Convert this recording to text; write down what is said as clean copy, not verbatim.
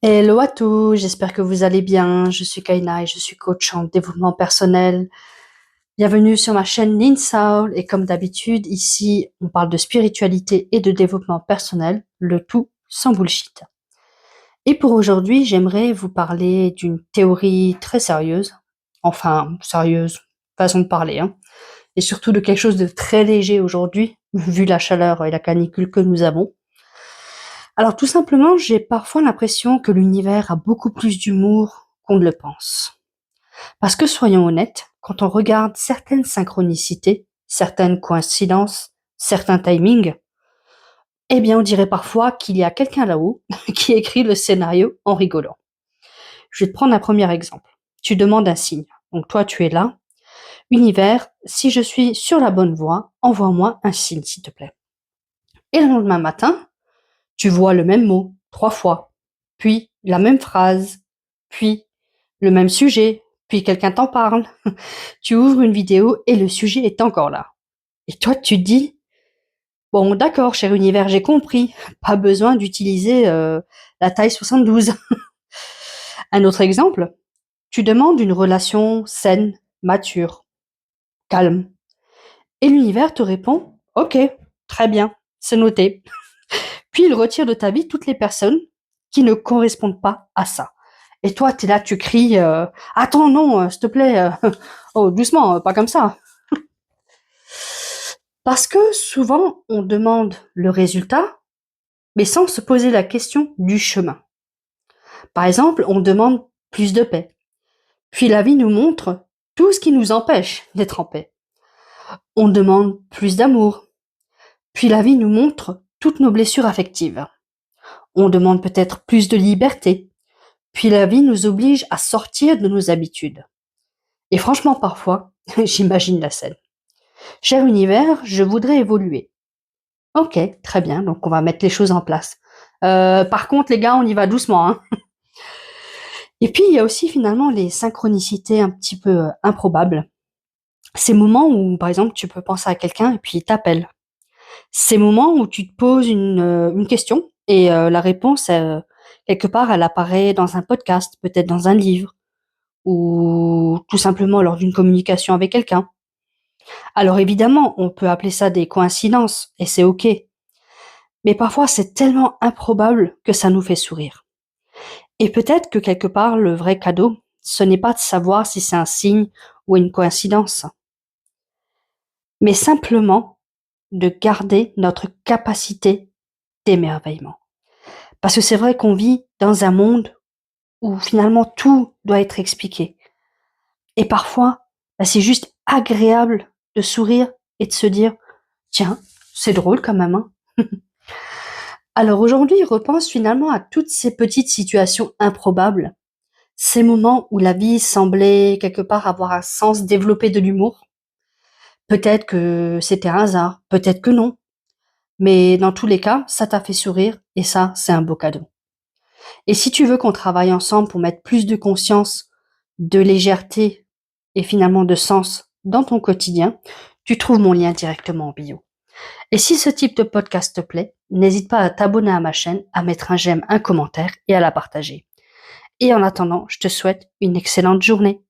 Hello à tous, j'espère que vous allez bien. Je suis Kaina et je suis coach en développement personnel. Bienvenue sur ma chaîne Ninsoul et comme d'habitude, ici, on parle de spiritualité et de développement personnel, le tout sans bullshit. Et pour aujourd'hui, j'aimerais vous parler d'une théorie très sérieuse, enfin sérieuse, façon de parler, hein, et surtout de quelque chose de très léger aujourd'hui, vu la chaleur et la canicule que nous avons. Alors tout simplement, j'ai parfois l'impression que l'univers a beaucoup plus d'humour qu'on ne le pense. Parce que soyons honnêtes, quand on regarde certaines synchronicités, certaines coïncidences, certains timings, eh bien on dirait parfois qu'il y a quelqu'un là-haut qui écrit le scénario en rigolant. Je vais te prendre un premier exemple. Tu demandes un signe. Donc toi tu es là. Univers, si je suis sur la bonne voie, envoie-moi un signe s'il te plaît. Et le lendemain matin, tu vois le même mot 3 fois, puis la même phrase, puis le même sujet, puis quelqu'un t'en parle. Tu ouvres une vidéo et le sujet est encore là. Et toi, tu te dis, bon, d'accord, cher univers, j'ai compris. Pas besoin d'utiliser la taille 72. Un autre exemple, tu demandes une relation saine, mature, calme. Et l'univers te répond, ok, très bien, c'est noté. Puis il retire de ta vie toutes les personnes qui ne correspondent pas à ça. Et toi, tu es là, tu cries, attends, non, s'il te plaît, oh, doucement, pas comme ça. Parce que souvent, on demande le résultat, mais sans se poser la question du chemin. Par exemple, on demande plus de paix. Puis la vie nous montre tout ce qui nous empêche d'être en paix. On demande plus d'amour. Puis la vie nous montre toutes nos blessures affectives. On demande peut-être plus de liberté. Puis la vie nous oblige à sortir de nos habitudes. Et franchement, parfois, j'imagine la scène. Cher univers, je voudrais évoluer. Ok, très bien, donc on va mettre les choses en place. Par contre, les gars, on y va doucement, hein. Et puis, il y a aussi finalement les synchronicités un petit peu improbables. Ces moments où, par exemple, tu peux penser à quelqu'un et puis il t'appelle. Ces moments où tu te poses une question et la réponse, quelque part, elle apparaît dans un podcast, peut-être dans un livre, ou tout simplement lors d'une communication avec quelqu'un. Alors évidemment, on peut appeler ça des coïncidences, et c'est ok. Mais parfois, c'est tellement improbable que ça nous fait sourire. Et peut-être que quelque part, le vrai cadeau, ce n'est pas de savoir si c'est un signe ou une coïncidence, mais simplement de garder notre capacité d'émerveillement. Parce que c'est vrai qu'on vit dans un monde où finalement tout doit être expliqué. Et parfois, bah, c'est juste agréable de sourire et de se dire, tiens, c'est drôle quand même, hein. Alors aujourd'hui, repense finalement à toutes ces petites situations improbables, ces moments où la vie semblait quelque part avoir un sens développé de l'humour. Peut-être que c'était un hasard, peut-être que non. Mais dans tous les cas, ça t'a fait sourire et ça, c'est un beau cadeau. Et si tu veux qu'on travaille ensemble pour mettre plus de conscience, de légèreté et finalement de sens dans ton quotidien, tu trouves mon lien directement en bio. Et si ce type de podcast te plaît, n'hésite pas à t'abonner à ma chaîne, à mettre un j'aime, un commentaire et à la partager. Et en attendant, je te souhaite une excellente journée.